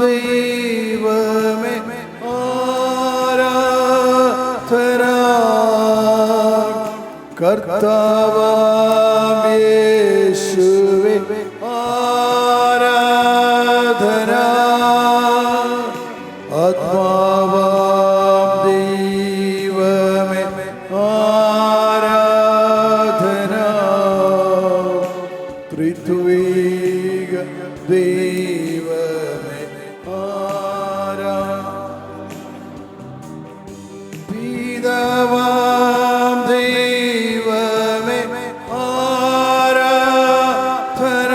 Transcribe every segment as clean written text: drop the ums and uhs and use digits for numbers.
ദൈവമേ ആരാധന, കർത്താവാം യേശുവേ ആരാധന, ആത്മാവാം ദൈവമേ ആരാധന, ത്രിത്വൈക ദൈവമേ പിതാവാം ദൈവമേ ആരാധന,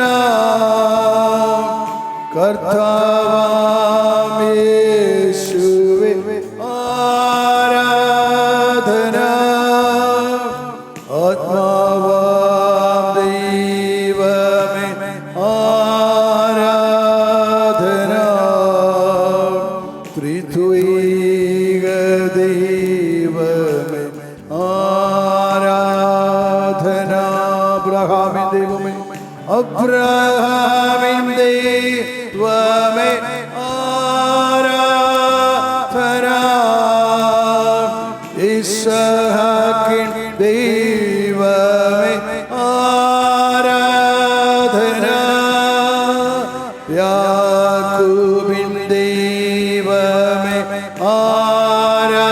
കർത്താവാം യേശുവേ ആരാധന, ആത്മാവാം ദൈവമേ ആരാധന, ത്രിത്വൈക ദൈവമേ ആരാധന. അബ്രഹാമിൻ ദൈവമേ, അബ്രഹാമിൻ ദൈവമേ ആരാധന, ഇസ്ഹാക്കിൻ ദൈവമേ ആരാധന, യാക്കോബിൻ ദൈവമേ ആരാധന,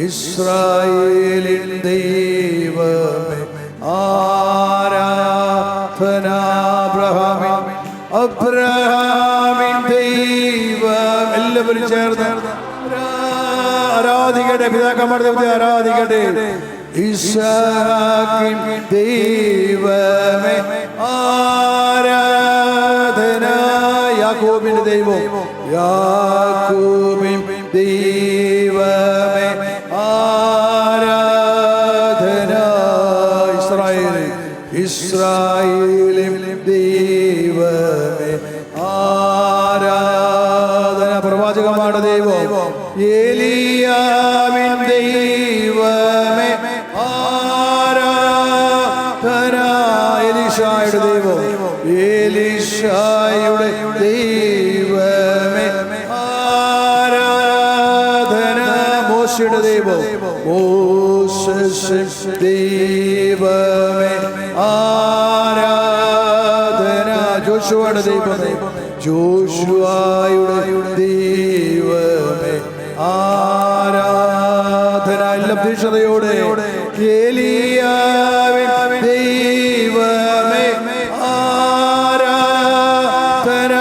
ഇസ്രായേലിൻ ദൈവമേ ആരാധന. അബ്രഹാമിൻ ദൈവം, എല്ലാവരും ചേർന്ന് ആരാധിക്കട്ടെ. പിതാക്കന്മാരുടെ ദൈവത്തെ ആരാധിക്കട്ടെ. ഇസ്ഹാക്കിൻ ദൈവമേ ആരാധന, യാക്കോബിന്റെ ദൈവം, യാക്കോബിൻ ദൈവമേ ആരാധന, ഇസ്രായേലിൻ ദൈവമേ ആരാധന. പ്രവാചകന്മാരുടെ ദൈവം, ഏലിയാവിൻ ദൈവമേ ആരാധന, എലീശായുടെ ദൈവം, എലീശായുടെ ദൈവമേ ആരാധന, മോശയുടെ ദൈവം, മോശയുടെ ദൈവമേ ആരാധന, ജോഷുവയുടെ ദൈവമേ, ജോഷുവയുടെ ദൈവമേ ആരാധന. എല്ലാം തീക്ഷണതയോടെ, ഏലിയാവിൻ ദൈവമേ ആരാധന,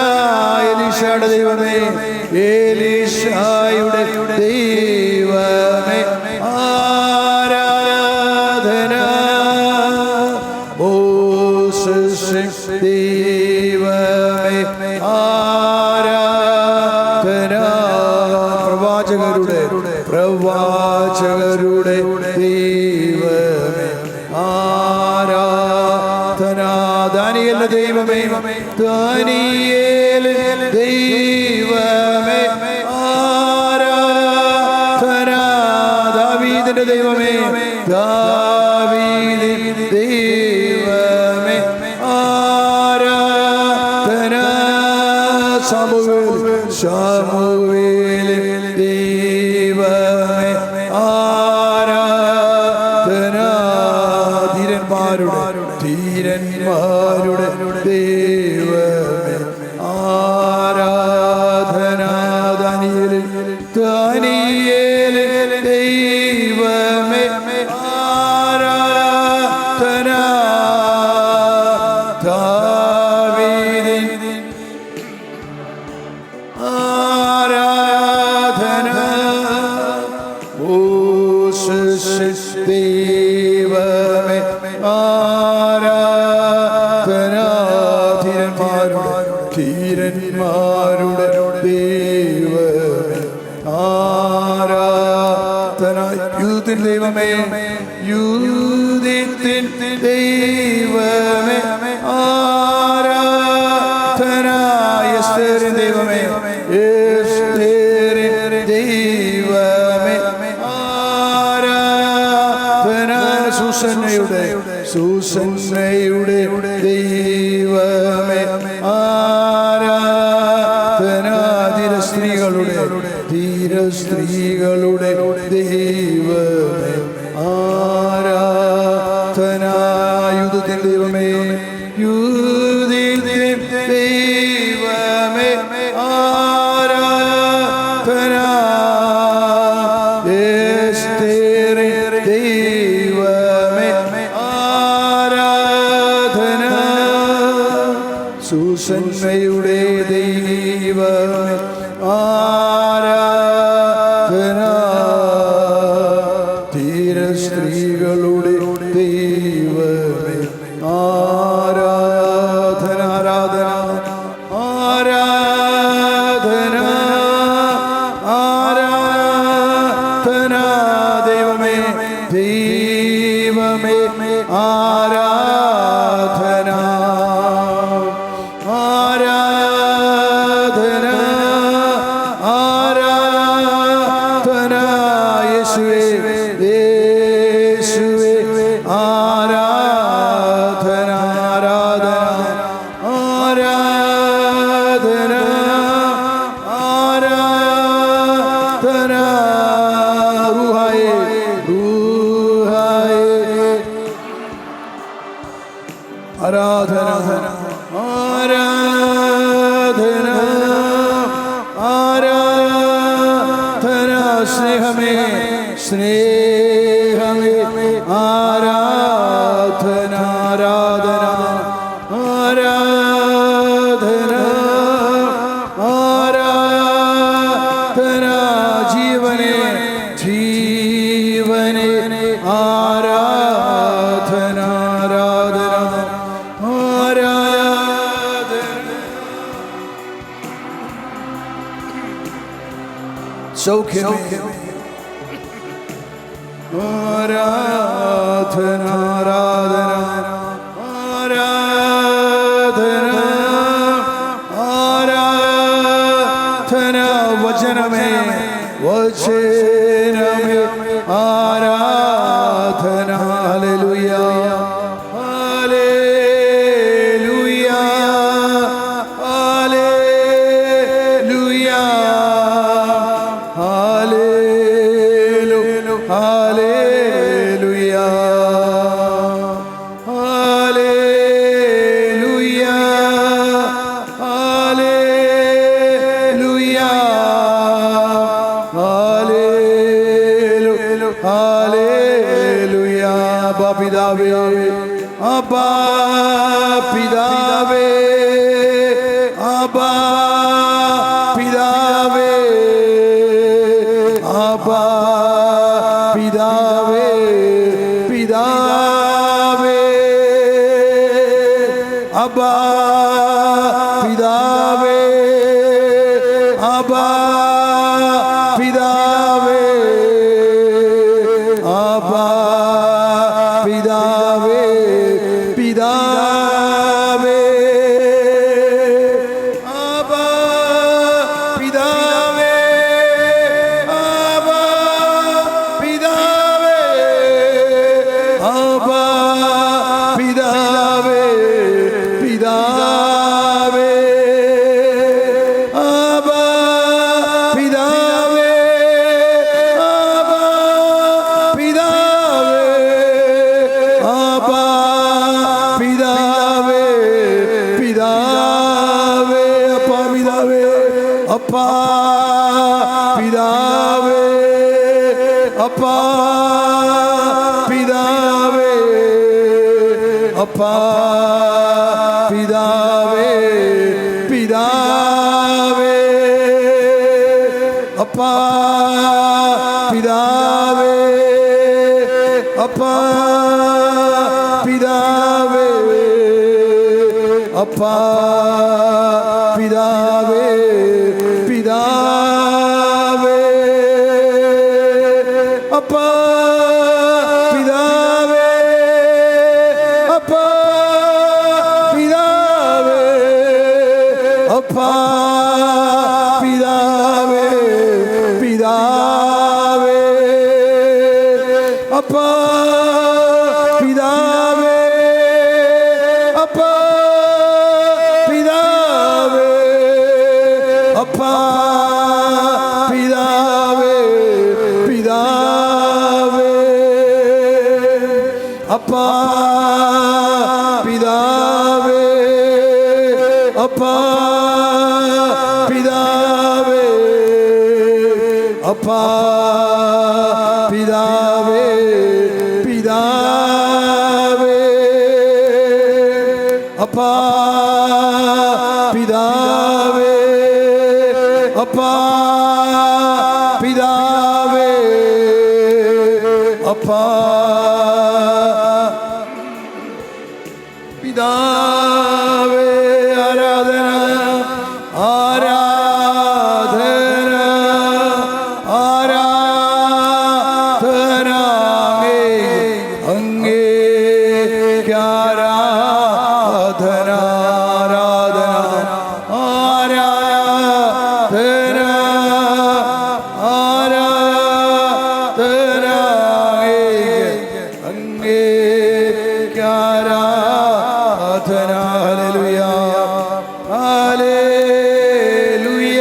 എലീശായുടെ ദൈവമേ, എലീശായുടെ ദൈവമേ ആരാധന, മോശയുടെ ദൈവമേ ആരാധന. പ്രവാചകരുടെ ദൈവമേ ആരാധന. ദാനിയേലിന്റെ ദൈവമേ, ദാനിയേലിന്റെ ദൈവമേ ആരാധന, ദാവീദിന്റെ ദൈവമേ, ദാവീദിന്റെ ദൈവമേ ആരാധന, ശമൂവേലിന്റെ ദൈവമേ ആരാധന, ധീരന്മാരുടെ ദൈവമേ ആരാധന, ദാനിയേലിന്റെ ദൈവമേ ആരാധന, ദാവീദിന്റെ ആരാധന, മോശയുടെ ദൈവമേ ആരാധന, ധീരന്മാരുടെ ദൈവമേ ആരാധന, യൂദിൻ ദൈവമേ, യൂദിൻ ദൈവമേ ആരാധന, എസ്തേറിൻ ദൈവമേ, എസ്തേറിൻ ദൈവമേ ആരാധന, സൂസന്നയുടെ ദൈവമേ സ്ത്രീകളുടെ ദൈവമേ ആരാധന. യുദ്ധത്തിൻ ദൈവമേ, യുദ്ധത്തിൻ ദൈവമേ ആരാധന. എസ്തേറിൻ ദൈവമേ ആരാധന. സുസന്മയുടെ ദൈവമേ ആരാധന. ധീര സ്ത്രീകളുടെ ദൈവമേ ആരാധന. ആരാധന ആരാധന ആരാധന. ദൈവമേ ദൈവമേ ആരാധന ആരാധന ആരാധന. യേശുവേ യേശുവേ ആരാധന ആരാധന ആരാധന ആരാധന. റൂഹായേ റൂഹായേ ആരാധന ആരാധന ആരാധന. സ്നേഹമേ സ്നേഹമേ ആരാധന ആരാധന ആരാധന ആരാധന. ജീവനെ ജീവനെ ആരാധന ആരാധന ആരാധന. സൗഖ്യമേ ആരാധന ആരാധന ആരാധന ആരാധന. വചനമേ വചനമേ ആരാധന. ഹല്ലേലൂയ ഹല്ലേലൂയ ഹല്ലേലൂയ ഹല്ലേലൂയ ഹല്ലേലൂയ ഹല്ലേലൂയ ഹല്ലേലൂയ ഹല്ലേലൂയ. അബ്ബാ പിതാവേ അബ്ബാ പിതാവേ അബ്ബാ പിതാവേ അബ്ബാ പിതാവേ പിതാവേ അബ്ബാ പിതാവേ അബ്ബാ പിതാവേ അബ്ബാ പിതാവേ പിതാവേ അബ്ബാ പിതാവേ അബ്ബാ പിതാവേ അബ്ബാ പിതാവേ പിതാവേ അബ്ബാ പിതാവേ അബ്ബാ പിതാവേ അബ്ബാ പിതാവേ പിതാവേ. അപ്പാ പിതാവേ അപ്പാ പിതാവേ അപ്പാ പിതാവേ പിതാവേ അപ്പാ പിതാവേ അപ്പാ പിതാവേ അപ്പാ പിതാവേ പിതാവേ അപ്പാ പിതാവേ അപ്പാ പിതാവേ അപ്പാ പിതാവേ പിതാവേ അപ്പാ പിതാവേ അപ്പാ പിതാവേ അപ്പാ പിതാവേ പിതാവേ പിതാവേ അപ്പാ പിതാവേ അപ്പാ പിതാവേ അപ്പാ പിതാവേ ആരാധന ആരാധന ആരാധന അങ്ങേക്ക് ആരാധന ആരാധന ആരാധന ആരാധന അങ്ങേക്ക് ആരാധന ഹല്ലേലൂയ ഹല്ലേലൂയ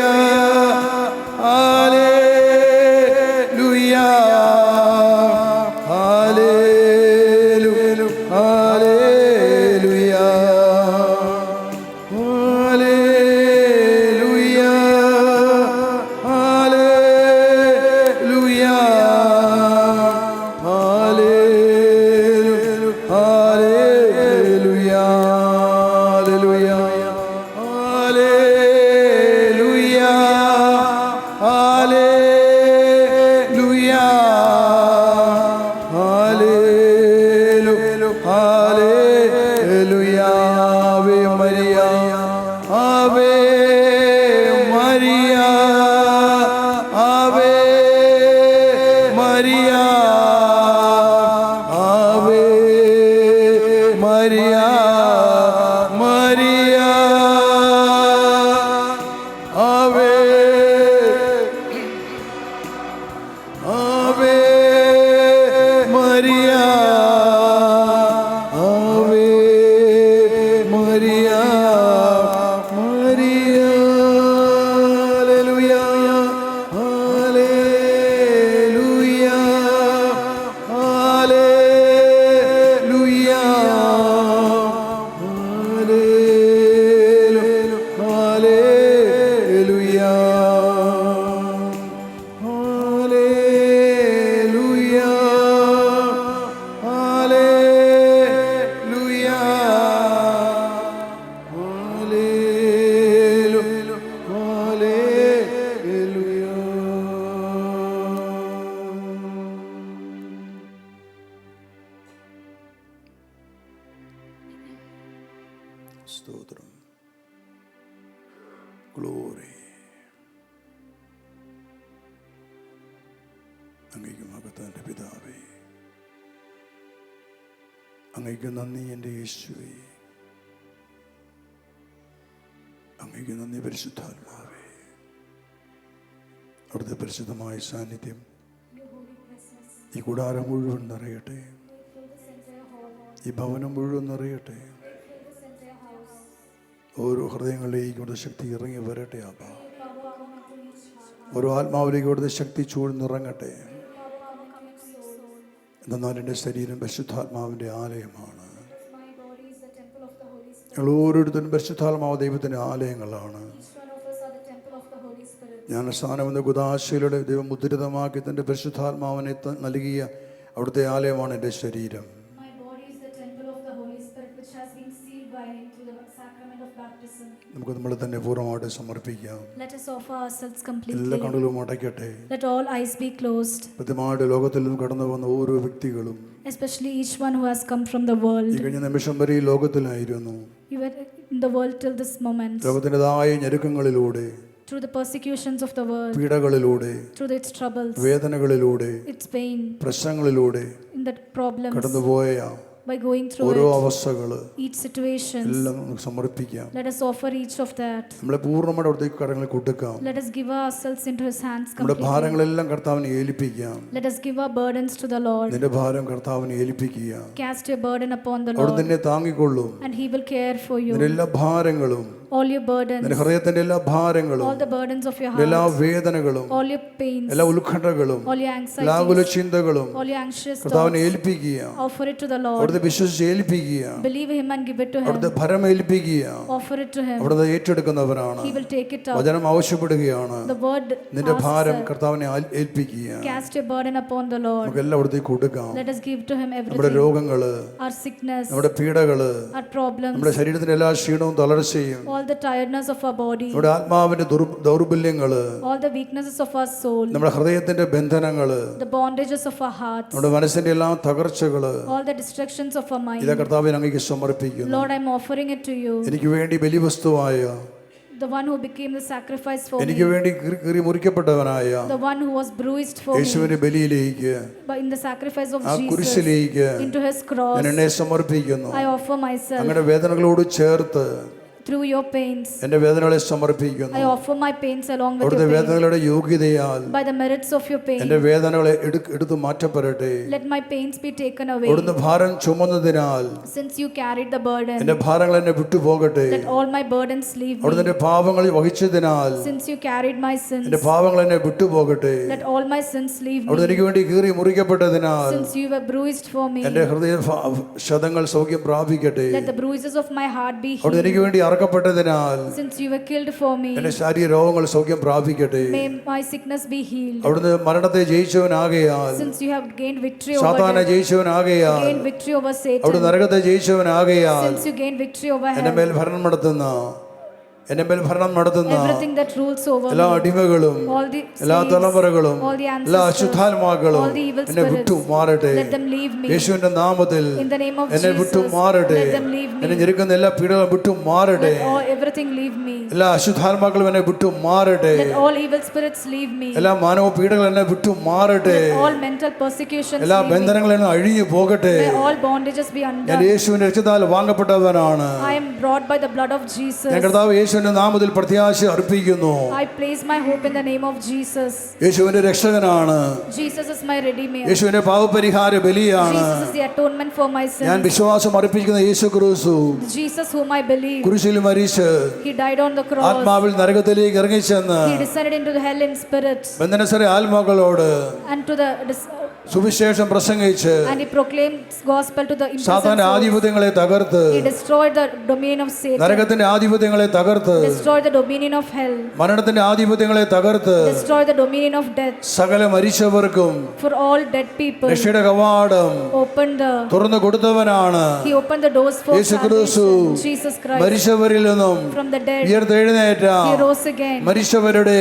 ഹല്ലേലൂയ ഹല്ലേലൂയ ഹല്ലേലൂയ ഹല്ലേലൂയ ഹല്ലേലൂയ ഹല്ലേലൂയ ഹല്ലേലൂയ ഹല്ലേലൂയ ഹല്ലേലൂയ ഹല്ലേലൂയ ആവേ മരിയ ആവേ മരിയ ആവേ മരിയ ആവേ മരിയ മരിയ ആവേ ആവേ മരിയ ആവേ മരിയ മരിയ ഹല്ലേലൂയ ഹല്ലേലൂയ ഹല്ലേലൂയ ഹല്ലേലൂയ ഹല്ലേലൂയ ഹല്ലേലൂയ സ്തോത്രം ഗ്ലോറി അങ്ങേക്ക് മഹത്വം പിതാവേ അങ്ങേക്ക് നന്ദി എൻ്റെ യേശുവേ അങ്ങേക്ക് നന്ദി പരിശുദ്ധാത്മാവേ അവിടുത്തെ പരിശുദ്ധമായ സാന്നിധ്യം ഈ കൂടാരം മുഴുവൻ നിറയട്ടെ ഈ ഭവനം മുഴുവൻ നിറയട്ടെ ഓരോ ഹൃദയങ്ങളിലേക്ക് ഇവിടുത്തെ ശക്തി ഇറങ്ങി വരട്ടെ അപ്പാ ഓരോ ആത്മാവിലേക്ക് ഇവിടുത്തെ ശക്തി ചൂഴ്ന്നിറങ്ങട്ടെ എന്നാൽ എൻ്റെ ശരീരം പരിശുദ്ധാത്മാവിൻ്റെ ആലയമാണ് ഞങ്ങൾ ഓരോരുത്തരും പരിശുദ്ധാത്മാവ് ദൈവത്തിൻ്റെ ആലയങ്ങളാണ് ജ്ഞാനസ്ഥാനമെന്ന കുദാശയിലൂടെ ദൈവം മുദ്രിതമാക്കി തൻ്റെ പരിശുദ്ധാത്മാവിനെ നൽകിയ അവിടുത്തെ ആലയമാണ് എൻ്റെ ശരീരം നമുക്ക് നമ്മളെ തന്നെ പൂർണ്ണമായിട്ട് സമർപ്പിക്കാം എല്ലാ കണ്ണുകളും അടയ്ക്കട്ടെ കൃത്യമായിട്ട് ലോകത്തിൽ നിന്നും കടന്നു വന്ന ഓരോ വ്യക്തികളും especially each one who has come from the world. ഈ കഴിഞ്ഞ നിമിഷം വരെ ഈ ലോകത്തിലായിരുന്നു You were in the world till this moment. ലോകത്തിൻ്റെതായ ഞെരുക്കങ്ങളിലൂടെ Through the persecutions of the world, പീഡകളിലൂടെ through its troubles, വേദനകളിലൂടെ its pain, പ്രശ്നങ്ങളിലൂടെ in the problems, കടന്നുപോയ by going through ഓരോ it, അവസ്ഥകള് each situations, എല്ലാം നമുക്ക് സമർപ്പിക്കാം. let us offer each of that. നമ്മളെ പൂർണ്ണമായിട്ട് അവിടത്തേക്ക് കരങ്ങളിൽ കൊടുക്കാം. Let us give ourselves into His hands നമ്മുടെ completely. ഭാരങ്ങളെല്ലാം കർത്താവിനെ ഏൽപ്പിക്കാം. Let us give our burdens to the Lord. നിന്റെ ഭാരം കർത്താവിനെ ഏൽപ്പിക്കുക. Cast your burden upon the അവിടെ Lord, നിന്നെ താങ്ങിക്കൊള്ളും. and He will care for നിന്റെ you. എല്ലാ ഭാരങ്ങളും all your burdens, നിന്റെ ഹൃദയത്തിന്റെ എല്ലാ ഭാരങ്ങളും, all the burdens of your എല്ലാ heart, വേദനകളും, all your pains, എല്ലാ ഉത്കണ്ഠകളും, all your എല്ലാ ആകുല anxieties, ചിന്തകളും all your anxious കർത്താവിനെ thoughts. ഏൽപ്പിക്കുക. Offer it to the Lord. അവിടുത്തെ വിശ്വസിച്ച് ഏൽപ്പിക്കുക. Believe Him and give it to അവിടുത്തെ Him. ഭരം ഏൽപ്പിക്കുക. Offer it to Him. അവിടുത്തെ ഏറ്റെടുക്കുന്നവരാണ്. He will take it up. വചനം ആവശ്യപ്പെടുകയാണ്. The word നിന്റെ ഭാരം asks, കർത്താവിനെ ഏൽപ്പിക്കുക. cast your burden upon the Lord. നമുക്ക് എല്ലാം അവിടുത്തേക്ക് കൊടുക്കാം. Let us give to Him നമ്മുടെ everything. രോഗങ്ങള്, Our sickness, നമ്മുടെ പീഡകള്, our problems, നമ്മുടെ ശരീരത്തിന്റെ എല്ലാ ക്ഷീണവും തളർച്ചയും, all the tiredness of our body, നമ്മുടെ ആത്മാവിന്റെ ദൗർബല്യങ്ങള്, all the weaknesses of our soul, നമ്മുടെ ഹൃദയത്തിന്റെ ബന്ധനങ്ങള്, the bondages of our hearts, നമ്മുടെ മനസ്സിന്റെ എല്ലാ തകർച്ചകള്, all the distractions of our mind. ഇതാ കർത്താവിനെ അങ്ങേക്ക് സമർപ്പിക്കുന്നു. Lord, I'm offering it to you. എനിക്ക് വേണ്ടി ബലിവസ്തുവായ, The one who became the sacrifice for എനിക്ക് me, വേണ്ടി കീറി മുറിക്കപ്പെട്ടവനായ the one who was bruised for me, യേശുവിന്റെ ബലിയിലേക്ക്, but in the sacrifice of ആ Jesus, കുരിശിലേക്ക് into His cross, ഞാൻ എന്നെ സമർപ്പിക്കുന്നു. I offer myself. അങ്ങനെ വേദനകളോട് ചേർത്ത് Through your pains, എന്റെ വേദനകളെ സമർപ്പിക്കുന്നു. I offer my pains along with അവിടുത്തെ your pain. വേദനകളുടെ യോഗ്യതയാൽ By the merits of your pain, എന്റെ വേദനകളെ എടുത്തു മാറ്റപ്പെടട്ടെ. let my pains be taken away. അവിടുന്ന് ഭാരം ചുമന്നതിനാൽ Since you carried the burden, എന്റെ ഭാരങ്ങൾ എന്നെ വിട്ടുപോകട്ടെ. let all my burdens leave അവിടുന്ന് me. എന്റെ പാപങ്ങൾ വഹിച്ചതിനാൽ Since you carried my sins, എന്റെ പാപങ്ങൾ എന്നെ വിട്ടുപോകട്ടെ. let all my sins leave അവിടുന്ന് me. എനിക്ക് വേണ്ടി കീറി മുറിക്കപ്പെട്ടതിനാൽ Since you were bruised for me, എന്റെ ഹൃദയ ശതങ്ങൾ സൗഖ്യം പ്രാപിക്കട്ടെ. let the bruises of my heart be അവിടുന്ന് healed. എനിക്ക് വേണ്ടി അറക്കപ്പെട്ടതിനാൽ Since you were killed for me, എന്റെ ശാരീരിക രോഗങ്ങൾ സൗഖ്യം പ്രാപിക്കട്ടെ. may my sickness be healed. അവിടുന്ന് മരണത്തെ ജയിച്ചവനാകയാൽ, Since you have gained victory over സാത്താനെ death, ജയിച്ചവനാകയാൽ, gained victory over അവിടുന്ന് Satan, നരകത്തെ ജയിച്ചവനാകയാൽ, since you gained victory over എന്റെ hell, മേൽ ഭരണം നടത്തുന്ന, എന്റെ മേൽ ഭരണം നടത്തുന്ന everything that rules over എല്ലാ me, അടിമകളും, all the എല്ലാ slaves, തലമുറകളും, all the എല്ലാ ancestors, അശുദ്ധാത്മാക്കളും all the evil എന്നെ വിട്ടു spirits, മാറട്ടെ. let them leave me. യേശുവിന്റെ നാമത്തിൽ In the name of എന്നെ വിട്ടു Jesus, മാറട്ടെ. let them leave എന്നെ me. ഞെരുക്കുന്ന എല്ലാ പീഡകളും വിട്ടു മാറട്ടെ. Let all everything leave me. എല്ലാ അശുദ്ധാത്മാക്കളും എന്നെ വിട്ടു മാറട്ടെ. Let all evil spirits leave me. എല്ലാ മാനവ പീഡകൾ എന്നെ വിട്ടു മാറട്ടെ. Let all mental persecutions എല്ലാ leave me. ബന്ധനങ്ങളും എന്നെ അഴിഞ്ഞു പോകട്ടെ. May all bondages be ഞാൻ undone. യേശുവിന്റെ രക്തത്താൽ വാങ്ങപ്പെട്ടവനാണ്. I am brought by the blood of Jesus. ഞാൻ കർത്താവ് യേശുവിന്റെ നാമത്തിൽ പ്രത്യാശ അർപ്പിക്കുന്നു. I place my hope in the name of Jesus. യേശുവിന്റെ രക്ഷകനാണ്. Jesus is my redeemer. യേശുവിന്റെ പാപപരിഹാര ബലിയാണ്. Jesus is the atonement for my ഞാൻ sins. വിശ്വാസം അർപ്പിക്കുന്ന യേശു ക്രിസ്തു Jesus whom I believe. കുരിശിൽ മരിച്ച് He died on the cross. ആത്മാവിൽ നരകത്തിലേക്ക് ഇറങ്ങിച്ചെന്ന് He descended into the hell in spirit. ബന്ധനസ്ഥരെ ആത്മാക്കളോട് And to the സുവിശേഷം പ്രസംഗിച്ച് and he proclaimed gospel to the imprisoned സാത്താന്റെ souls. ആധിപത്യങ്ങളെ തകർത്ത്, He destroyed the dominion of Satan. നരകത്തിന്റെ ആധിപത്യങ്ങളെ തകർത്ത്, Destroyed the dominion of hell. മരണത്തിന്റെ ആധിപത്യങ്ങളെ തകർത്ത്, Destroyed the dominion of death. സകല മരിച്ചവർക്കും For all dead people, രക്ഷയുടെ കവാടം opened the തുറന്നു കൊടുത്തവനാണ്. He opened the doors for യേശു ക്രിസ്തു salvation. Jesus Christ മരിച്ചവരിൽ നിന്നും from the dead. ഉയർത്തെഴുന്നേറ്റ He rose again. മരിച്ചവരുടെ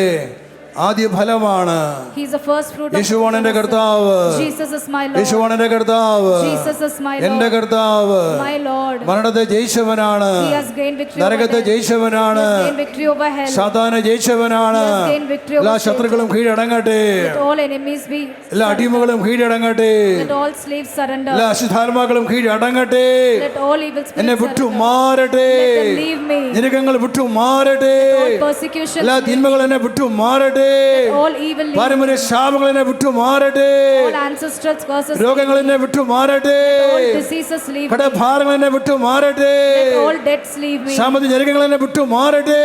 ആദ്യ ഫലമാണ്. He is the first fruit of യേശുവാണ് എന്റെ കർത്താവ്. Jesus is my Lord. യേശുവാണ് എന്റെ കർത്താവ്. Jesus is my എന്റെ Lord. കർത്താവ് My Lord. മരണത്തെ ജയിച്ചവനാണ്. He has gained victory over നരകത്തെ death. ജയിച്ചവനാണ്. He has gained victory over hell. സാത്താനെ ജയിച്ചവനാണ്. He has gained victory over എല്ലാ Satan. ശത്രുക്കളും കീഴടങ്ങട്ടെ. Let all enemies be എല്ലാ അടിമകളും കീഴടങ്ങട്ടെ. Let all slaves surrender. എല്ലാ അശുദ്ധാത്മാക്കളും കീഴടങ്ങട്ടെ. Let all evil എന്നെ spirits വിട്ടു surrender. മാറട്ടെ. Let them leave me. ഞെരുക്കങ്ങൾ വിട്ടു മാറട്ടെ. All persecution. എല്ലാ തിന്മകളും എന്നെ വിട്ടു മാറട്ടെ. All evil leave. പാരമ്പര്യ ശാപങ്ങൾ എന്നെ വിട്ടു മാറട്ടെ. All ancestral curses. രോഗങ്ങൾ എന്നെ വിട്ടു മാറട്ടെ. All diseases leave me. കടഭാരങ്ങൾ എന്നെ വിട്ടു മാറട്ടെ. Let all debts leave me. സാമ്പത്തിക ഞെരുക്കങ്ങൾ എന്നെ വിട്ടു മാറട്ടെ.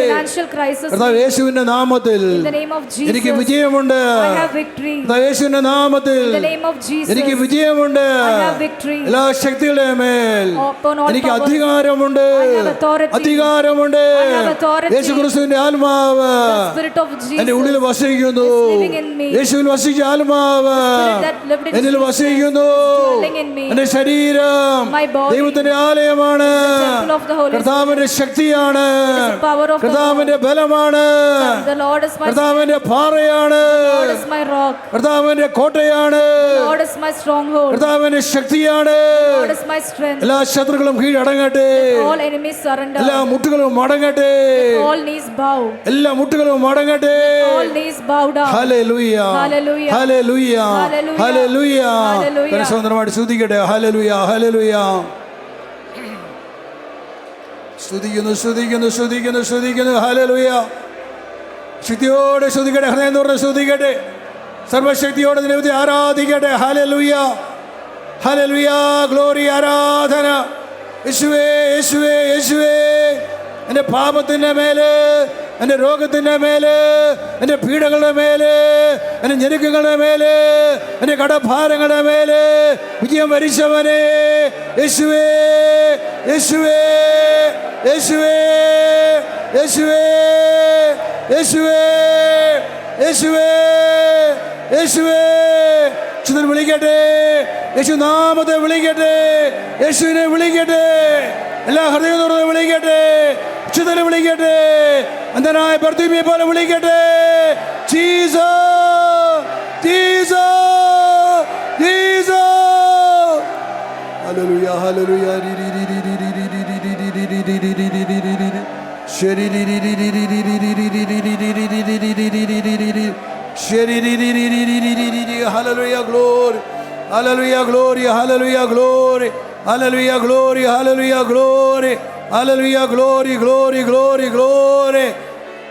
Financial crisis. കർത്താവ് യേശുവിന്റെ നാമത്തിൽ In the name of Jesus. എനിക്ക് വിജയമുണ്ട്. I have victory. കർത്താവ് യേശുവിന്റെ നാമത്തിൽ In the name of Jesus. എനിക്ക് വിജയമുണ്ട്. I have victory. എല്ലാ ശക്തികളുടെ മേൽ Upon all എനിക്ക് powers. അധികാരമുണ്ട്. I have authority. അധികാരമുണ്ട്. I have authority. യേശു ക്രിസ്തുവിന്റെ ആത്മാവ് The spirit of Jesus എന്റെ ഉള്ളിൽ വസിക്കുന്നു. is living in me. യേശുവിൽ വസിച്ച ആത്മാവ് Spirit that lived in എന്നിൽ Jesus വസിക്കുന്നു. is dwelling in me. എന്റെ ശരീരം My body ദൈവത്തിന്റെ ആലയമാണ്. is the temple of the Holy Spirit. കർത്താവിന്റെ ശക്തിയാണ്. Is the power of the കർത്താവിന്റെ ബലമാണ്. The Lord is my കർത്താവിന്റെ പാറയാണ്. Lord is my rock. കർത്താവിന്റെ കോട്ടയാണ്. Lord is my stronghold. കർത്താവിന്റെ ശക്തിയാണ്. Lord is my strength. എല്ലാ ശത്രുക്കളും കീഴടങ്ങട്ടെ. All enemies surrender. എല്ലാ മുട്ടുകളും മടങ്ങട്ടെ. All knees bow. എല്ലാ മുട്ടുകളും മടങ്ങട്ടെ. All knees bow down. ഹല്ലേലൂയ Hallelujah. ഹല്ലേലൂയ Hallelujah. ഹല്ലേലൂയ. Hallelujah. പരിശുദ്ധമായിട്ട് സ്തുതിക്കട്ടെ. ഹല്ലേലൂയ ഹല്ലേലൂയ. സ്തുതിക്കുന്നു സ്തുതിക്കുന്നു സ്തുതിക്കുന്നു സ്തുതിക്കുന്നു. ഹല്ലേലൂയ. ശക്തിയോടെ സ്തുതിക്കട്ടെ. ഹൃദയം തുറന്ന് സ്തുതിക്കട്ടെ. സർവശക്തിയോടെ ദൈവത്തെ ആരാധിക്കട്ടെ. Hallelujah hallelujah. ഗ്ലോറി ആരാധന. യേശുവേ യേശുവേ യേശുവേ എൻ്റെ പാപത്തിൻ്റെ മേല്, എൻ്റെ രോഗത്തിൻ്റെ മേല്, എൻ്റെ പീഡകളുടെ മേല്, എൻ്റെ ഞെരുക്കങ്ങളുടെ മേല്, എൻ്റെ കടഭാരങ്ങളുടെ മേല് വിജയം വരിച്ചവനെ യേശുവേ, യേശുവേ, യേശുവേ, യേശുവേ, യേശുവേ, യേശുവേ, യേശുവേ. യേശുവിനെ വിളിക്കട്ടെ, യേശു നാമത്തെ വിളിക്കട്ടെ, യേശുവിനെ വിളിക്കട്ടെ, എല്ലാ ഹൃദയത്തോടെ വിളിക്കട്ടെ, യേശുവിനെ വിളിക്കട്ടെ, അന്ധനായ ബർത്തിമയെ പോലെ വിളിക്കട്ടെ. Jesus, Jesus, Jesus. Hallelujah, hallelujah. Hallelujah, glory. Hallelujah, glory. Hallelujah, glory. Hallelujah, glory. Hallelujah, glory. Hallelujah, glory, glory, glory, glory.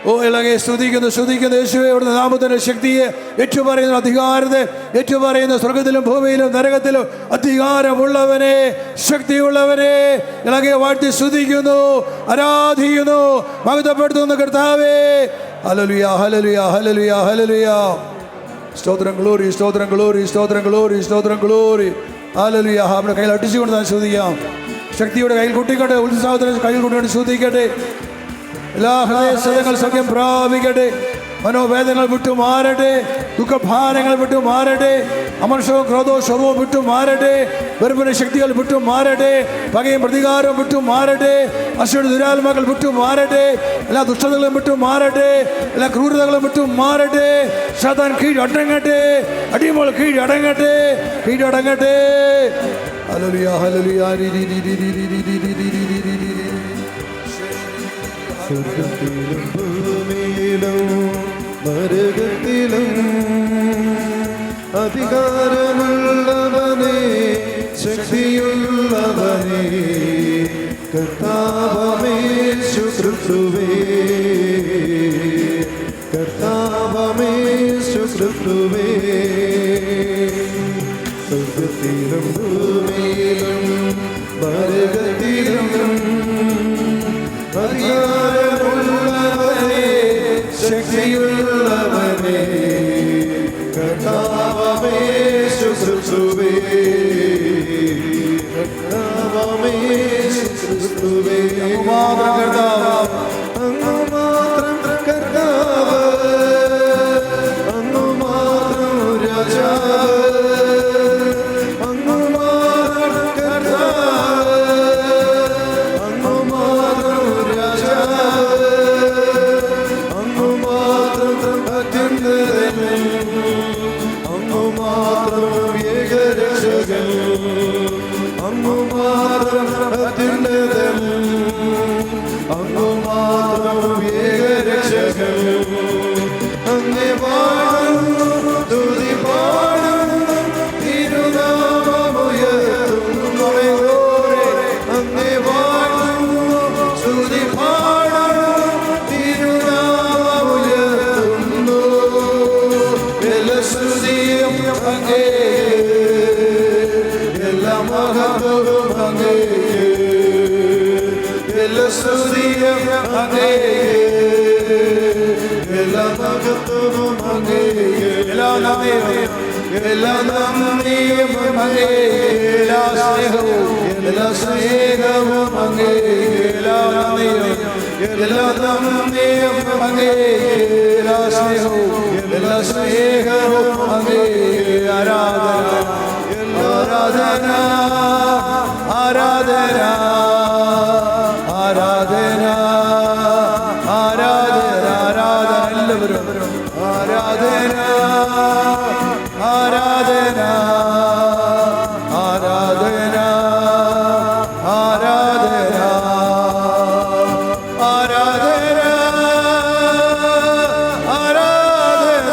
ഓ ഇളകെ സ്തുതിക്കുന്നു, സ്തുതിക്കുന്നു യേശുവേ. അവിടുത്തെ നാമത്തിന്റെ ശക്തിയെ ഏറ്റുപറയുന്ന അധികാരത്തെ ഏറ്റുപറയുന്ന സ്വർഗത്തിലും ഭൂമിയിലും നരകത്തിലും അധികാരമുള്ളവനെ, ശക്തിയുള്ളവനെ ഇളകെ വാഴ്ത്തി സ്തുതിക്കുന്നു, ആരാധിക്കുന്നു, മഹത്വപ്പെടുത്തുന്നു കർത്താവേ. ഹല്ലേലൂയ, ഹല്ലേലൂയ, ഹല്ലേലൂയ, ഹല്ലേലൂയ. സ്തോത്രം, ഗ്ലോറി, സ്തോത്രം, ഗ്ലോറി, സ്തോത്രം, ഗ്ലോറി, സ്തോത്രം, ഗ്ലോറി. ഹല്ലേലൂയ. നമ്മുടെ കയ്യിൽ അടിച്ചുകൊണ്ട് ഞാൻ സ്തുതിക്കാം. ശക്തിയുടെ കയ്യിൽ കുട്ടിക്കട്ടെ, ഉത്സാഹത്തിന് കയ്യിൽ കൊണ്ടുകൊണ്ട് സ്തുതിക്കട്ടെ. എല്ലാ ഹൃദയസ്ഥലങ്ങൾ സഖ്യം പ്രാപിക്കട്ടെ. മനോവേദനകൾ വിട്ടു മാറട്ടെ, ദുഃഖഭാരങ്ങൾ വിട്ടു മാറട്ടെ, അമർഷവും ക്രോധവും ശോഭവും വിട്ടു മാറട്ടെ, വെറുപ്പിന്റെ ശക്തികൾ വിട്ടു മാറട്ടെ, പകയും പ്രതികാരവും വിട്ടു മാറട്ടെ, അശുദ്ധ ദുരാത്മാക്കൾ വിട്ടു മാറട്ടെ, എല്ലാ ദുഷ്ടതകളും വിട്ടു മാറട്ടെ, എല്ലാ ക്രൂരതകളും വിട്ടു മാറട്ടെ. സാത്താൻ കീഴടങ്ങട്ടെ, അടിമോൾ കീഴടങ്ങട്ടെ, കീഴടങ്ങട്ടെ. Hallelujah, hallelujah. സ്വർഗ്ഗത്തിലും ഭൂമിയിലും നരകത്തിലും അധികാരമുള്ളവനെ, ശക്തിയുള്ളവനെ, കർത്താവമേശു ക്രിസ്തുവേ, കർത്താവമേശു ക്രിസ്തുവേ. സ്വർഗ്ഗത്തിലും ഭൂമിയിലും നരകത്തിലും അധികാരമുള്ളവനെ, ശക്തിയുള്ളവനെ, കർത്താവമേശു ക്രിസ്തുവേ, കർത്താവമേശു ക്രിസ്തുവേ. അങ്ങ് മാത്രം കർത്താവ്, അങ്ങ് മാത്രം രാജാവ്, അങ്ങ് മാത്രം കർത്താവ്, അങ്ങ് മാത്രം രാജാവ്, അങ്ങ് മാത്രം അത്യുന്നതൻ, അങ്ങ് മാത്രം ഏകരക്ഷകൻ, അങ്ങ് മാത്രം അത്യുന്നതൻ, അങ്ങ് മാത്രം ഏകരക്ഷകൻ. അങ്ങേ പാടുന്നു, സ്തുതി പാടുന്നു, തിരുനാമമുയർത്തുന്നു. അങ്ങേ പാടുന്നു, സ്തുതി പാടുന്നു, തിരുനാമമുയർത്തുന്നു. എല്ലാ സ്തുതിയും അങ്ങേക്ക്, എല്ലാ മഹത്വവും അങ്ങേക്ക്, എല്ലാ സ്തുതിയും അങ്ങേക്ക്, എല്ലാ മഹത്വവും അങ്ങേക്ക്, എല്ലാ നന്ദിയും, എല്ലാ നന്ദിയും അങ്ങേക്ക്, എല്ലാ സ്നേഹവും, എല്ലാ സ്നേഹവും അങ്ങേക്ക്, എല്ലാ നന്ദിയും, എല്ലാ നന്ദിയും അങ്ങേക്ക്, എല്ലാ സ്നേഹവും, എല്ലാ സ്നേഹവും അങ്ങേക്ക്. ആരാധന, ആരാധന, ആരാധന, ആരാധന, ആരാധന, ആരാധന. എല്ലാവരും ആരാധന, ആരാധന, ആരാധന, ആരാധന, ആരാധന, ആരാധന,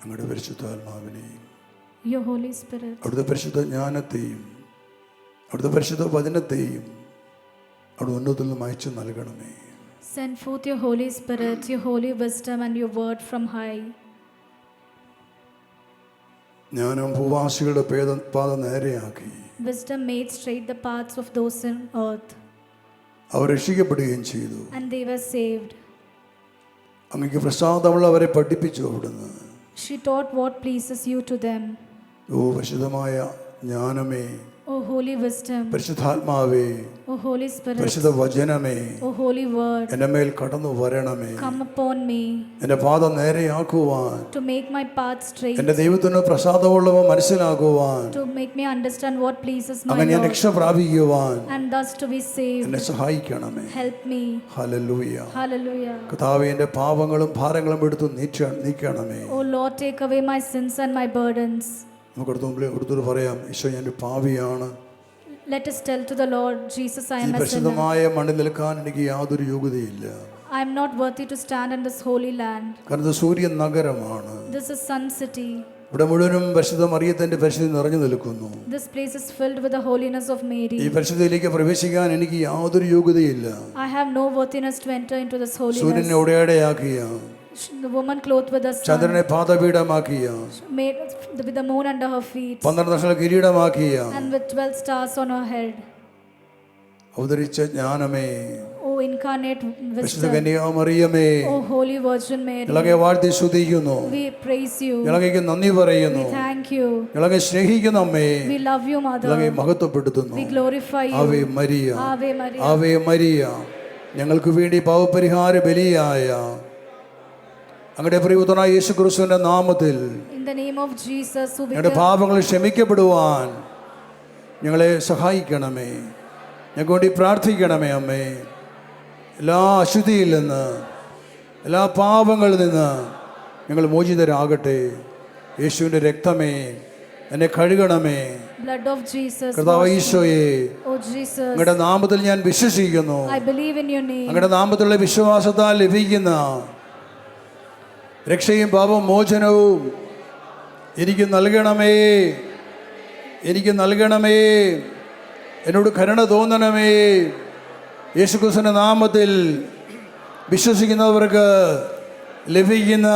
അങ്ങയുടെ പരിശുദ്ധാത്മാവിനെയും Your Holy Spirit, അവിടുത്തെ പരിശുദ്ധ ജ്ഞാനത്തെയും അവിടുത്തെ പരിശുദ്ധ വചനത്തെയും അവിടെ ഉന്നതത്തിൽ നിന്നും അയച്ചു നൽകണമേ. send forth your Holy Spirit, your holy wisdom and your word from high. ജ്ഞാനം ഭൂവാസികളുടെ പാത നേരെയാക്കി. Wisdom made straight the paths of those in earth, അവർ രക്ഷിക്കപ്പെടുകയും ചെയ്തു. and they were saved. അങ്ങക്ക് പ്രസാദമുള്ളവരെ പഠിപ്പിച്ചു അവിടുന്ന്. She taught what pleases you to them. ഓ പരിശുദ്ധമായ ജ്ഞാനമേ, O holy wisdom, പരിശുദ്ധാത്മാവേ, O Holy Spirit, പരിശുദ്ധ വചനമേ, O holy word, എൻ്റെ മേൽ കടന്നു വരണമേ. come upon me എൻ്റെ പാത നേരെയാക്കുവാൻ, to make my path straight, എൻ്റെ ദൈവത്തിന് പ്രസാദമുള്ളവ മനസ്സിലാക്കുവാൻ, to make me understand what pleases my അങ്ങനെ ഞാൻ Lord, രക്ഷ പ്രാപിക്കുവാൻ and thus to be saved. എന്നെ സഹായിക്കണമേ. Help me. ഹല്ലേലൂയ. Hallelujah. കർത്താവേ, എൻ്റെ പാപങ്ങളും ഭാരങ്ങളും എടുത്തു നീക്കണമേ. O Lord, take away my sins and my burdens. നമുക്ക് അടുത്തൊരു പറയാം, ഈശോ ഞാൻ ഒരു പാപിയാണ്. Let us tell to the Lord Jesus, I ഈ am a sinner. പരിശുദ്ധമായ മണ്ണിൽ നിൽക്കാൻ എനിക്ക് യാതൊരു യോഗ്യതയില്ല. I am not worthy to stand in this holy land. കാരണം ഇത് സൂര്യൻ നഗരമാണ്. This is Sun City. ഇവിടെ മുഴുവനും പരിശുദ്ധ മറിയത്തിന്റെ പരിശുദ്ധി നിറഞ്ഞു നിൽക്കുന്നു. This place is filled with the holiness of Mary. ഈ പരിശുദ്ധിയിലേക്ക് പ്രവേശിക്കാൻ എനിക്ക് യാതൊരു യോഗ്യതയില്ല. I have no worthiness to enter into this holiness. സൂര്യനെ ഉടയടയാക്കിയ, The woman clothed with the sun, ചന്ദ്രനെ പാദപീഠമാക്കിയ, made with the moon under her feet, 12 നക്ഷത്ര കിരീടമാക്കിയ, and with 12 stars on her head. അവതരിച്ച ജ്ഞാനമേ, O incarnate പരിശുദ്ധ wisdom, കന്യാമറിയമേ, O holy Virgin Mary, ഇളകെ വാഴ്ത്തി സ്തുതിക്കുന്നു, we praise you, ഇളകയ്ക്ക് നന്ദി പറയുന്നു, we thank you, ഇളകെ സ്നേഹിക്കുന്ന അമ്മേ, we love you, Mother, ഇളകെ മഹത്വപ്പെടുത്തുന്നു. we glorify you. Ave Maria, Ave Maria. Ave Maria, ഞങ്ങൾക്ക് വേണ്ടി പാവപരിഹാര ബലിയായ അങ്ങയുടെ പ്രിയപുത്രനായ യേശു ക്രിസ്തുവിന്റെ നാമത്തിൽ In the name of Jesus, who ഞങ്ങളുടെ became, പാപങ്ങൾ ക്ഷമിക്കപ്പെടുവാൻ ഞങ്ങളെ സഹായിക്കണമേ. ഞങ്ങൾക്ക് വേണ്ടി പ്രാർത്ഥിക്കണമേ അമ്മേ. എല്ലാ അശുദ്ധിയിൽ നിന്ന്, എല്ലാ പാപങ്ങളിൽ നിന്ന് ഞങ്ങൾ മോചിതരാകട്ടെ. യേശുവിൻ്റെ രക്തമേ എന്നെ കഴുകണമേ. blood of Jesus, കർത്താവ് wash me. ഈശോയെ, O Jesus, അങ്ങയുടെ നാമത്തിൽ ഞാൻ വിശ്വസിക്കുന്നു. I believe in your name. അങ്ങയുടെ നാമത്തിലുള്ള വിശ്വാസത്താൽ ലഭിക്കുന്ന രക്ഷയും പാപമോചനവും എനിക്ക് നൽകണമേ. എനിക്ക് നൽകണമേ. എന്നോട് കരുണ തോന്നണമേ. യേശുക്രിസ്തുവിന്റെ നാമത്തിൽ വിശ്വസിക്കുന്നവർക്ക് ലഭിക്കുന്ന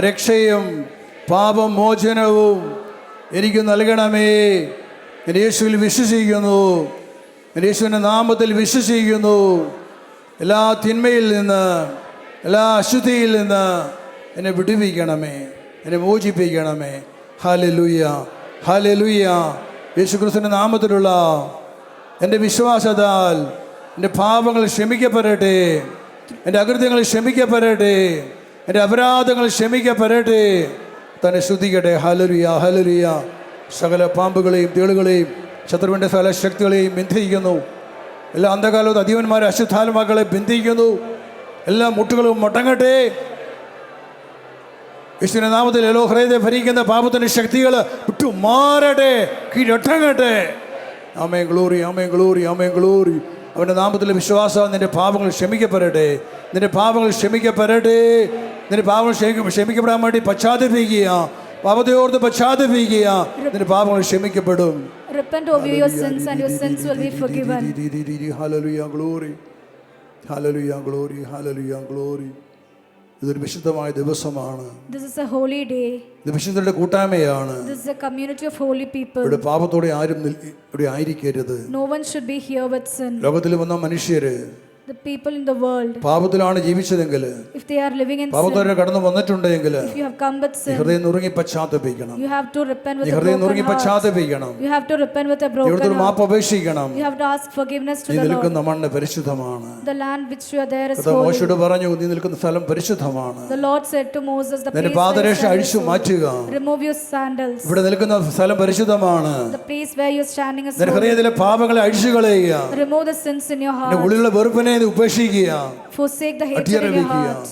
രക്ഷയും പാപമോചനവും എനിക്ക് നൽകണമേ. ഞാൻ യേശുവിൽ വിശ്വസിക്കുന്നു. ഞാൻ യേശുവിൻ്റെ നാമത്തിൽ വിശ്വസിക്കുന്നു. എല്ലാ തിന്മയിൽ നിന്ന്, എല്ലാ അശുദ്ധിയിൽ നിന്ന് എന്നെ വിടുവിക്കണമേ, എന്നെ മോചിപ്പിക്കണമേ. Hallelujah, hallelujah. യേശുക്രിസ്തുവിന്റെ നാമത്തിലുള്ള എൻ്റെ വിശ്വാസത്താൽ എൻ്റെ പാപങ്ങൾ ക്ഷമിക്കപ്പെടട്ടെ, എൻ്റെ അകൃത്യങ്ങൾ ക്ഷമിക്കപ്പെടട്ടെ, എൻ്റെ അപരാധങ്ങൾ ക്ഷമിക്കപ്പെടട്ടെ. തന്നെ ശ്രദ്ധിക്കട്ടെ. Hallelujah, hallelujah. സകല പാമ്പുകളെയും തേളുകളെയും ശത്രുവിൻ്റെ സകല ശക്തികളെയും ബന്ധിക്കുന്നു. എല്ലാ അന്ധകാലവും അധീവന്മാരെ അശുദ്ധാത്മാക്കളെ ബന്ധിക്കുന്നു. എല്ലാ മുട്ടുകളും മുട്ടങ്ങട്ടെ. യേശുവിന്റെ നാമത്തിൽ എല്ലോ ഹൃദയത്തെ ഭരിക്കുന്ന പാപത്തിൻ്റെ ശക്തികൾ വിട്ടു മാറട്ടെ, കീഴടങ്ങട്ടെ. ആമേൻ, ഗ്ലോറി, ആമേൻ, ഗ്ലോറി, ആമേൻ, ഗ്ലോറി. അവൻ്റെ നാമത്തിലെ വിശ്വാസം നിന്റെ പാപങ്ങൾ ക്ഷമിക്കപ്പെടട്ടെ, നിന്റെ പാപങ്ങൾ ക്ഷമിക്കപ്പെടട്ടെ. നിന്റെ പാപങ്ങൾ ക്ഷമിക്കപ്പെടാൻ വേണ്ടി പശ്ചാത്തപിക്കുക, പാപത്തെ ഓർത്ത് പശ്ചാത്തപിക്കുക, നിന്റെ പാപങ്ങൾ ക്ഷമിക്കപ്പെടും. Repent of your sins and your sins will be forgiven. Hallelujah, glory, hallelujah, glory, hallelujah, glory. ഇതൊരു വിശുദ്ധമായ ദിവസമാണ്. This is a holy day. ഇത് വിശുദ്ധരുടെ കൂട്ടായ്മയാണ്. This is a community of holy people. ഇവിടെ പാപത്തോടെ ആരും ഇവിടെ ആയിരിക്കരുത്. No one should be here with sin. ലോകത്തിൽ വന്ന മനുഷ്യര് The people in the world, പാപത്തിലാണ് ജീവിച്ചതെങ്കിൽ, if they are living in sin, പാപത്തോടെ കടന്നു വന്നിട്ടുണ്ടെങ്കിൽ if you have come with sin, ഹൃദയം നുറുങ്ങി പശ്ചാത്തപിക്കണം. you have to repent with a ഹൃദയം നുറുങ്ങി broken heart. പശ്ചാത്തപിക്കണം. You have to repent with a broken ദൈവത്തോട് heart. മാപ്പ് അപേക്ഷിക്കണം. You have to ask forgiveness to നീ the Lord. നിൽക്കുന്ന മണ്ണ് പരിശുദ്ധമാണ്. The land which you are there is കർത്താവ് holy. മോശയോട് പറഞ്ഞു, നീ നിൽക്കുന്ന സ്ഥലം പരിശുദ്ധമാണ്. The Lord said to Moses, the നിന്റെ place where പാദരക്ഷ you അഴിച്ചു stand is മാറ്റുക. holy. Remove your sandals. ഇവിടെ നിൽക്കുന്ന സ്ഥലം പരിശുദ്ധമാണ്. The place where you are standing is നിന്റെ holy. ഹൃദയത്തിലെ പാപങ്ങളെ അഴിച്ചു കളയുക. Remove the sins in your നിന്റെ heart. ഉള്ളിലുള്ള വെറുപ്പിനെ നീ ഉപേക്ഷിക്കുക. Forsake the hatred in your heart.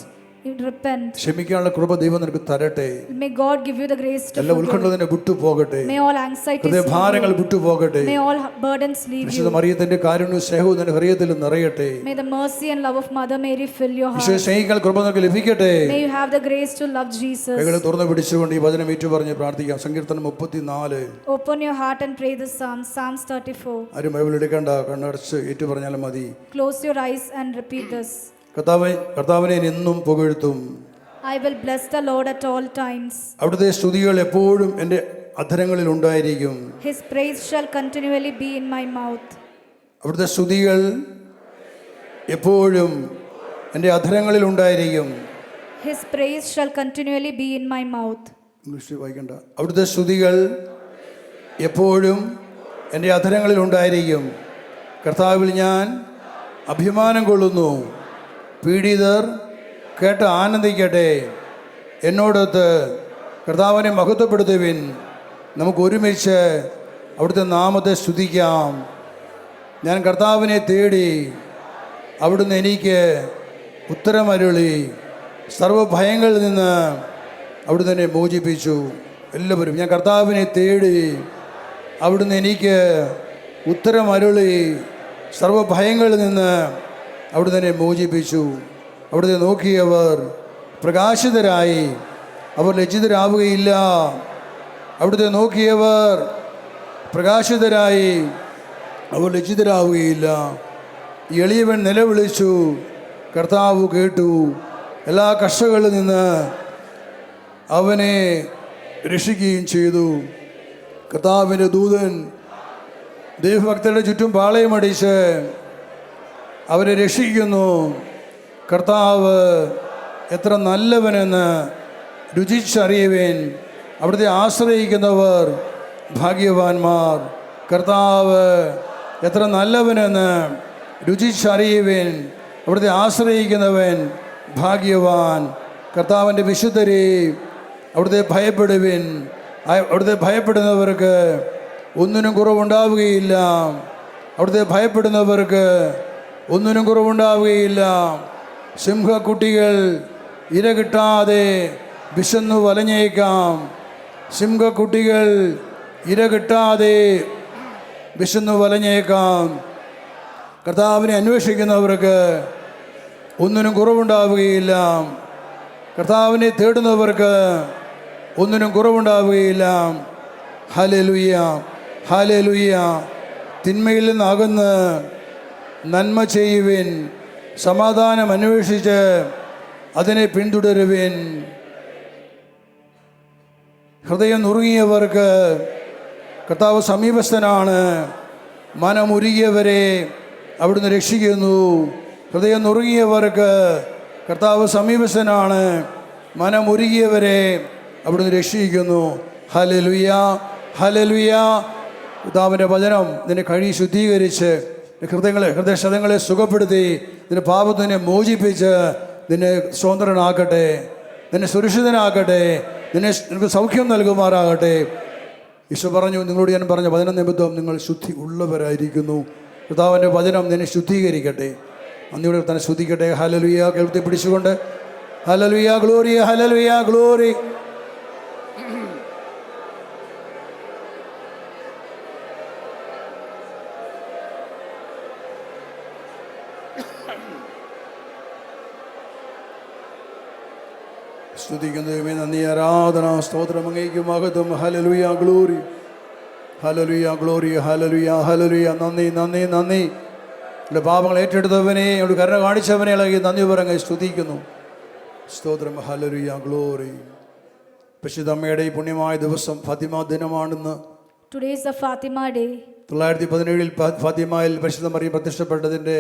You repent. ക്ഷമിക്കാനുള്ള കൃപ ദൈവം നിനക്ക് തരട്ടെ. May God give you the grace to എല്ലാ forgive. ഉത്കണ്ഠനെ വിട്ടുപോകട്ടെ. May all anxieties ഹൃദയഭാരങ്ങൾ വിട്ടുപോകട്ടെ. May all burdens leave വിശുദ്ധ you. മറിയത്തിന്റെ കാരുണ്യവും സ്നേഹവും നിന്റെ ഹൃദയത്തിൽ നിറയട്ടെ. May the mercy and love of Mother Mary fill your ഈശോയെ heart. സ്നേഹിക്കാൻ കൃപ നിനക്ക് ലഭിക്കട്ടെ. May you have the grace to love Jesus. കൈകളെ തുറന്നു പിടിച്ചുകൊണ്ട് ഈ വചനം ഏറ്റുപറഞ്ഞ് പ്രാർത്ഥിക്കാം. സങ്കീർത്തനം 34. Open your heart and pray this psalm. Psalms 34. ആരും ബൈബിൾ എടുക്കണ്ട, കണ്ണടച്ച് ഏറ്റുപറഞ്ഞാലും മതി. Close your eyes and repeat this. കർത്താവിനെ എന്നും പുകഴ്ത്തും. I will bless the Lord at all times. അവിടുത്തെ സ്തുതികൾ എപ്പോഴും എൻ്റെ അധരങ്ങളിൽ ഉണ്ടായിരിക്കും. His praise shall continually be in my mouth. അവിടുത്തെ സ്തുതികൾ എപ്പോഴും എൻ്റെ അധരങ്ങളിൽ ഉണ്ടായിരിക്കും. His praise shall continually be in my mouth. ഇംഗ്ലീഷിൽ വായിക്കണ്ട. അവിടുത്തെ സ്തുതികൾ എപ്പോഴും എൻ്റെ അധരങ്ങളിൽ ഉണ്ടായിരിക്കും. കർത്താവിൽ ഞാൻ അഭിമാനം കൊള്ളുന്നു. പീഡിതർ കേട്ട് ആനന്ദിക്കട്ടെ. എന്നോടൊത്ത് കർത്താവിനെ മഹത്വപ്പെടുത്തുവിൻ. നമുക്ക് ഒരുമിച്ച് അവിടുത്തെ നാമത്തെ സ്തുതിക്കാം. ഞാൻ കർത്താവിനെ തേടി, അവിടുന്ന് എനിക്ക് ഉത്തരമരുളി. സർവ്വഭയങ്ങളിൽ നിന്ന് അവിടുന്ന് എന്നെ മോചിപ്പിച്ചു. എല്ലാവരും, ഞാൻ കർത്താവിനെ തേടി, അവിടുന്ന് എനിക്ക് ഉത്തരമരുളി. സർവ്വഭയങ്ങളിൽ നിന്ന് അവിടുന്ന് എന്നെ മോചിപ്പിച്ചു. അവിടുത്തെ നോക്കിയവർ പ്രകാശിതരായി, അവർ ലജ്ജിതരാവുകയില്ല. അവിടുത്തെ നോക്കിയവർ പ്രകാശിതരായി, അവർ ലജ്ജിതരാവുകയില്ല. എളിയവൻ നിലവിളിച്ചു, കർത്താവ് കേട്ടു. എല്ലാ കഷ്ടങ്ങളിൽ നിന്ന് അവനെ രക്ഷിക്കുകയും ചെയ്തു. കർത്താവിൻ്റെ ദൂതൻ ദൈവഭക്തരുടെ ചുറ്റും പാളയമടിച്ച് അവരെ രക്ഷിക്കുന്നു. കർത്താവ് എത്ര നല്ലവനെന്ന് രുചിച്ചറിയുവേൻ. അവിടുത്തെ ആശ്രയിക്കുന്നവർ ഭാഗ്യവാന്മാർ. കർത്താവ് എത്ര നല്ലവനെന്ന് രുചിച്ചറിയുവേൻ. അവിടുത്തെ ആശ്രയിക്കുന്നവൻ ഭാഗ്യവാൻ. കർത്താവിൻ്റെ വിശുദ്ധരെ അവിടുത്തെ ഭയപ്പെടുവിൻ. അവിടുത്തെ ഭയപ്പെടുന്നവർക്ക് ഒന്നിനും കുറവുണ്ടാവുകയില്ല. അവിടുത്തെ ഭയപ്പെടുന്നവർക്ക് ഒന്നിനും കുറവുണ്ടാവുകയില്ല. സിംഹക്കുട്ടികൾ ഇര കിട്ടാതെ വിശന്നു വലഞ്ഞേക്കാം. സിംഹക്കുട്ടികൾ ഇര കിട്ടാതെ വിശന്നു വലഞ്ഞേക്കാം. കർത്താവിനെ അന്വേഷിക്കുന്നവർക്ക് ഒന്നിനും കുറവുണ്ടാവുകയില്ല. കർത്താവിനെ തേടുന്നവർക്ക് ഒന്നിനും കുറവുണ്ടാവുകയില്ല. Hallelujah, hallelujah. തിന്മയിൽ നിന്ന് അകന്ന് നന്മ ചെയ്യുവിൻ. സമാധാനം അന്വേഷിച്ച് അതിനെ പിന്തുടരുവിൻ. ഹൃദയം നുറുങ്ങിയവർക്ക് കർത്താവ് സമീപസ്ഥനാണ്. മനമുരുകിയവരെ അവിടുന്ന് രക്ഷിക്കുന്നു. ഹൃദയം നുറുങ്ങിയവർക്ക് കർത്താവ് സമീപസ്ഥനാണ്. മനമുരുകിയവരെ അവിടുന്ന് രക്ഷിക്കുന്നു. Hallelujah, hallelujah. കർത്താവിൻ്റെ വചനം നിന്നെ കഴുകി ശുദ്ധീകരിച്ച് ഹൃദയശതങ്ങളെ സുഖപ്പെടുത്തി നിന്റെ പാപത്തിനെ മോചിപ്പിച്ച് നിന്നെ സ്വതന്ത്രനാക്കട്ടെ, നിന്നെ സുരക്ഷിതനാക്കട്ടെ, നിനക്ക് സൗഖ്യം നൽകുമാറാകട്ടെ. ഈശോ പറഞ്ഞു, നിങ്ങളോട് ഞാൻ പറഞ്ഞ വചന നിമിത്തം നിങ്ങൾ ശുദ്ധി ഉള്ളവരായിരിക്കുന്നു. കർത്താവിൻ്റെ വചനം നിന്നെ ശുദ്ധീകരിക്കട്ടെ. നന്ദിയോടെ തന്നെ ശുദ്ധിക്കട്ടെ. ഹല്ലേലൂയ. കേൾത്തി പിടിച്ചുകൊണ്ട് ഹല്ലേലൂയ, ഗ്ലോറി, ഹല്ലേലൂയ, ഗ്ലോറി. സ്തുതിക്കുന്നതുമേ നന്ദി, ആരാധന, സ്തോത്രം അങ്ങേക്ക് മഹത്വം. Hallelujah, glory, hallelujah, glory, hallelujah, hallelujah. നന്ദി, നന്ദി, നന്ദി. എൻ്റെ പാപങ്ങൾ ഏറ്റെടുത്തവനെ, എന്നോട് കരുണ കാണിച്ചവനെ ഇളകി നന്ദി പറഞ്ഞ് സ്തുതിക്കുന്നു. സ്തോത്രം. Hallelujah, glory. പരിശുദ്ധ അമ്മയുടെ ഈ പുണ്യമായ ദിവസം Fathima ദിനമാണെന്ന്. Today is the Fatima Day. 917 ഫാത്തിമയിൽ പരിശുദ്ധ മറിയം പ്രത്യക്ഷപ്പെട്ടതിൻ്റെ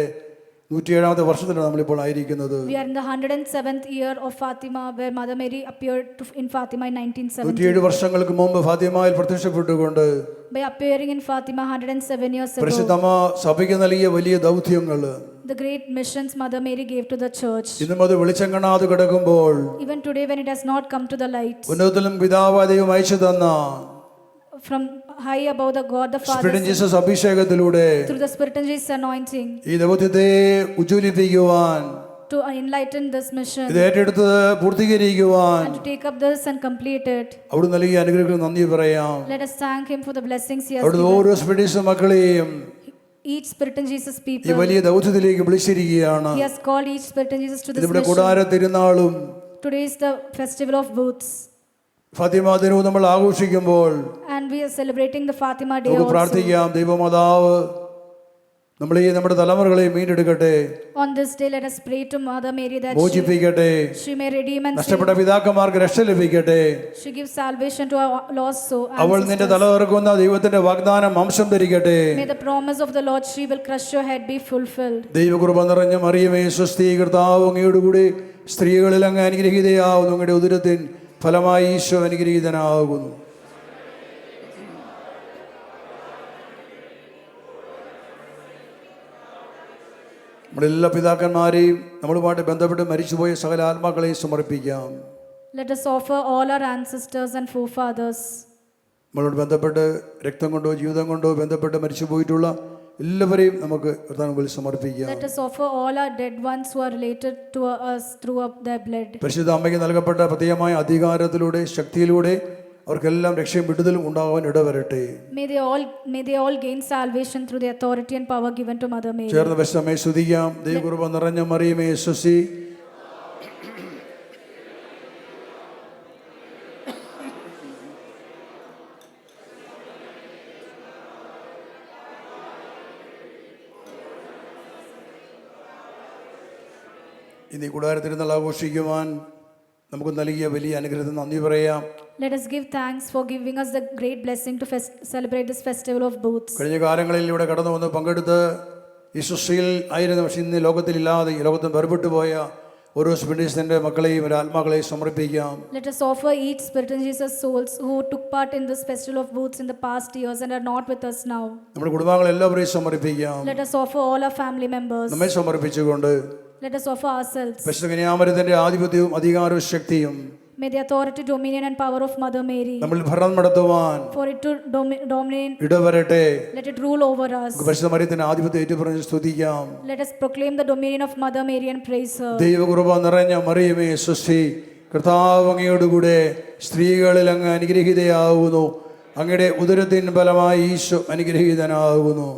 107ാമത്തെ വർഷത്തിലാണ് നമ്മളിപ്പോൾ ആയിരിക്കുന്നത്. We are in the 107th year of Fatima, where Mother Mary appeared in Fatima in 1970. 107 വർഷങ്ങൾക്ക് മുമ്പ് ഫാത്തിമയിൽ പ്രത്യക്ഷപ്പെട്ടുകൊണ്ട് By appearing in Fatima 107 years ago, പരിശുദ്ധമ്മ സഭയ്ക്ക് നൽകിയ വലിയ ദൗത്യങ്ങൾ, the great missions Mother Mary gave to the church. ഇന്നും അത് വെളിച്ചം കാണാതെ കിടക്കുമ്പോൾ Even today, when it has not come to the light, ഉന്നതത്തിലും പിതാവായ ദൈവം അയച്ചു തന്ന from high above the God the Father, spirit Jesus അഭിഷേകത്തിലൂടെ through the Spirit and Jesus anointing, ഈ ദൗത്യത്തെ ഉജ്ജ്വലിപ്പിക്കുവാൻ, to enlighten this mission ഇത് ഏറ്റെടുത്ത് പൂർത്തീകരിക്കുവാൻ and to take up this and complete it. അവിടെ നൽകിയ അനുഗ്രഹങ്ങൾ നന്ദി പറയാം. Let us thank Him for the blessings He has അവിടുന്ന് given. ഓരോ സ്പിരിറ്റ് മക്കളെയും Each Spirit and Jesus ഈ people, വലിയ ദൗത്യത്തിലേക്ക് വിളിച്ചിരിക്കുകയാണ്. He has called each Spirit and Jesus to this ഇതിവിടെ mission. കൂടാര തിരുനാളും Today is the festival of booths, Fathima ദിനവും നമ്മൾ ആഘോഷിക്കുമ്പോൾ and we are celebrating the Fatima Day നമുക്ക് also. പ്രാർത്ഥിക്കാം, ദൈവമാതാവ് നമ്മുടെ തലമുറകളെ വീണ്ടെടുക്കട്ടെ, On this day, let us pray to Mother Mary that മോചിപ്പിക്കട്ടെ, she may redeem and നഷ്ടപ്പെട്ട പിതാക്കന്മാർക്ക് രക്ഷ ലഭിക്കട്ടെ. she gives salvation to our lost soul. അവൾ നിന്റെ തലകർക്കുന്ന ദൈവത്തിന്റെ വാഗ്ദാനം അംശം ധരിക്കട്ടെ. May the promise of the Lord, she will crush your head, be fulfilled. ദൈവകൃപ നിറഞ്ഞ മറിയമേ സ്വസ്തി, കർത്താവ് അങ്ങയോടുകൂടി സ്ത്രീകളിൽ അങ്ങ് അനുഗ്രഹീതയാവുന്നു. അങ്ങയുടെ ഉദരത്തിൻ ഫലമായി ഈശോ അനുഗ്രഹീതനാകുന്നു. നമ്മളെല്ലാ പിതാക്കന്മാരെയും നമ്മളുമായിട്ട് ബന്ധപ്പെട്ട് മരിച്ചുപോയ സകല ആത്മാക്കളെയും സമർപ്പിക്കാം. Let us offer all our ancestors and forefathers. നമ്മളോട് ബന്ധപ്പെട്ട് രക്തം കൊണ്ടോ ജീവിതം കൊണ്ടോ ബന്ധപ്പെട്ട് മരിച്ചുപോയിട്ടുള്ള എല്ലാവരെയും നമുക്ക് കർത്താവിൽ സമർപ്പിക്കാം. Let us offer all our dead ones who are related to us through their blood. പരിശുദ്ധ അമ്മയ്ക്ക് നൽകപ്പെട്ട പ്രത്യേകമായ അധികാരത്തിലൂടെ ശക്തിയിലൂടെ അവർക്കെല്ലാം രക്ഷയും വിടുതലും ഉണ്ടാവാൻ ഇടവരട്ടെ. May they all gain salvation through the authority and power given to Mother Mary. ചേർന്ന് പരിശുദ്ധ സ്തുതിക്കാം. ദൈവകൃപ നിറഞ്ഞ മറിയമേ സ്വസ്തി, ഇന്ന് ഈ കൂടാരത്തിരുന്നാൾ ആഘോഷിക്കുവാൻ നമുക്ക് നൽകിയ വലിയ അനുഗ്രഹത്തിന് നന്ദി പറയാം. Let us give thanks for giving us the great blessing to celebrate this festival of booths. കഴിഞ്ഞ കാലങ്ങളിൽ ഇവിടെ കടന്നു വന്ന് പങ്കെടുത്ത് ഈ സൃഷ്ടിയിൽ ആയിരുന്നു, പക്ഷേ ഇന്ന് ലോകത്തിലില്ലാതെ ഈ ലോകത്തിന് വേർപെട്ടു പോയ ഓരോ സ്പിരിറ്റിന്റെ മക്കളെയും ആത്മാക്കളെയും സമർപ്പിക്കാം. Let us offer each Spirit and Jesus souls who took part in this festival of booths in the past years and are not with us now. നമ്മുടെ കുടുംബാംഗങ്ങൾ എല്ലാവരെയും സമർപ്പിക്കാം. Let us offer all our family members. നമ്മെ സമർപ്പിച്ചുകൊണ്ട് Let us offer ourselves. പരിശുദ്ധ കന്യാമറിയത്തിന്റെ ആധിപത്യവും അധികാരവും ശക്തിയും May the authority, dominion and power of Mother Mary, നമ്മൾ ഭരണം നടത്തുവാൻ for it to dominate, ഇടവരട്ടെ. let it rule over us. പരിശുദ്ധ മറിയത്തിന്റെ ആധിപത്യം ഏറ്റുപറഞ്ഞ് സ്തുതിക്കാം. Let us proclaim the dominion of Mother Mary and praise her. ദൈവകൃപ നിറഞ്ഞ മറിയമേ സ്വസ്തി, കർത്താവ് അങ്ങയോടുകൂടെ സ്ത്രീകളിൽ അങ്ങ് അനുഗ്രഹീതയാകുന്നു. അങ്ങയുടെ ഉദരത്തിൻ ഫലമായി ഈശോ അനുഗ്രഹീതനാകുന്നു.